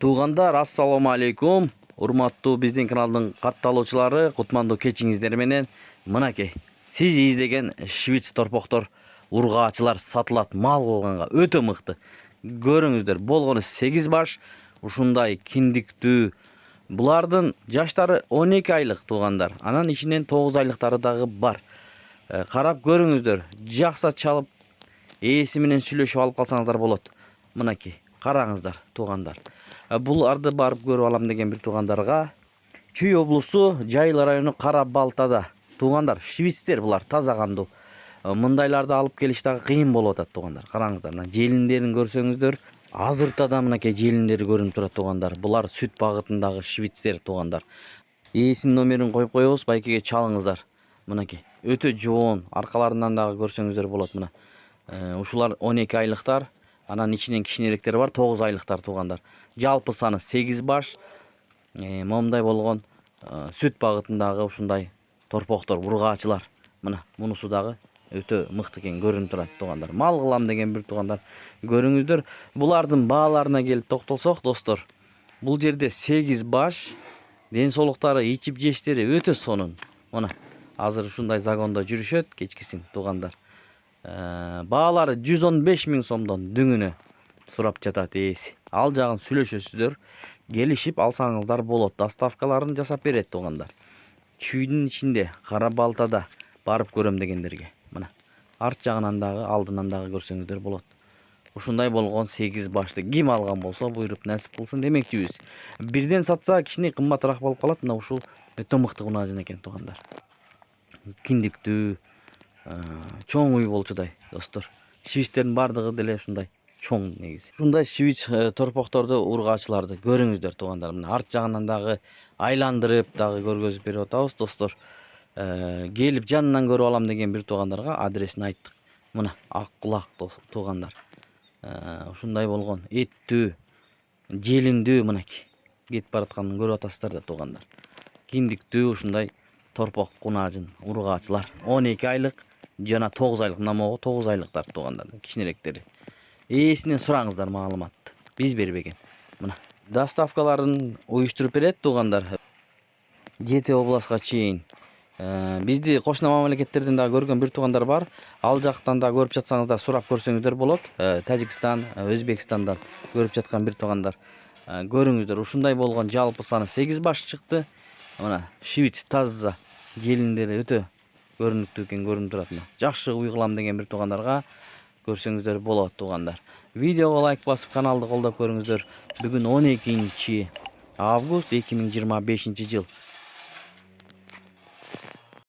Туугандар, ассаламу алейкум. Урматтуу биздин каналдын катталуучулары, кутмандуу кечиңиздер менен. Мынакей, сиз издеген швиц торпоктор, ургаачылар сатылат мал кылганга өтө мыкты. Көрүңүздөр, болгону 8 баш, ушундай киндиктүү. Булардын жаштары 12 айлык туугандар. Анан ичинен 9 айлыктары дагы бар. Карап көрүңүздөр, жакса чалып, ээси менен сүйлөшүп алып калсаңыздар болот. Мынакей, караңыздар туугандар. Буларды барып көрүп алам деген бир туугандарга Чүй облусу Жайыл району Кара Балтада. Туугандар, швицтер булар таза кандуу. Мындайларды алып келиш дагы кыйын болуп атат туугандар. Караңыздар, мына желиндерин көрсөңүздөр, азыртада мынакей желиндери көрүнүп турат туугандар. Булар сүт багытындагы швицтер туугандар. Ээсинин номерин коюп коебуз, байкеге чалыңыздар. Мынакей, өтө жоон, аркаларынан дагы көрсөңүздөр болот мына. Ушулар 12 айлыктар. Анан ичинен кичинеректери бар 9 айлыктар туугандар. Жалпы саны 8 баш. Момундай болгон сүт багытындагы ушундай торпоктор, ургаачылар. Мына мунусу дагы өтө мыкты экен, көрүнүп турат туугандар. Мал кылам деген бир туугандар. Көрүңүздөр, булардын бааларына келип токтолсок, достор. Бул жерде 8 баш, ден соолуктары, ичип жештери өтө сонун. Мына азыр ушундай загондо жүрүшөт кечкисин туугандар. Баалары 115 000 сомдон дүңүнө сурап жатат ээси. Ал жагын сүйлөшөсүздөр, келишип алсаңыздар болот. Доставкаларын жасап берет туугандар. Чүйдүн ичинде, Кара Балтада барып көрөм дегендерге. Мына арт жагынан дагы, алдынан дагы көрсөңүздөр болот. Ушундай болгон 8 башты ким алган болсо, буйруп насип кылсын демекчибиз. Бирден сатса кичине кымбатыраак болуп калат. Мына ушул өтө мыкты кунаажын экен туугандар. Киндиктүү, чоң үй болчудай, достор. Швицтердин бардыгы деле ушундай чоң негизи. Ушундай швиц торпокторду, ургаачыларды көрүңүздөр туугандар. Мына арт жагынан дагы айландырып дагы көргөзүп берип атабыз, достор. Келип жанынан көрүп алам деген бир туугандарга адресин айттык. Мына ак кулак туугандар. Ушундай болгон эттүү, желиндүү мынакей. Кетип баратканын көрүп атасыздар да туугандар. Киндиктүү ушундай торпок кунаажын ургаачылар 12 айлык жана 9 айлык, намогу 9 айлыктар туугандар, кичинеректери. Ээсинен сураңыздар маалыматты. Биз бербеген. Мына доставкаларын уюштуруп берет туугандар. 7 областка чейин. Бизди кошуна мамлекеттерден дагы көргөн бир туугандар бар. Ал жактан да көрүп жатсаңыздар, сурап көрсөңүздөр болот. Тажикстан, Өзбекстандан көрүп жаткан бир туугандар. Көрүңүздөр, ушундай болгон жалпы саны 8 баш чыкты. Мына швиц таза, желиндери өтө көрүнүктүү экен, көрүнүп турат. Жакшы уй кылам деген бир туугандарга көрсөңүздөр болот туугандар. Видеого лайк басып, каналды колдоп көрүңүздөр. Бүгүн 12 август 2025 жыл.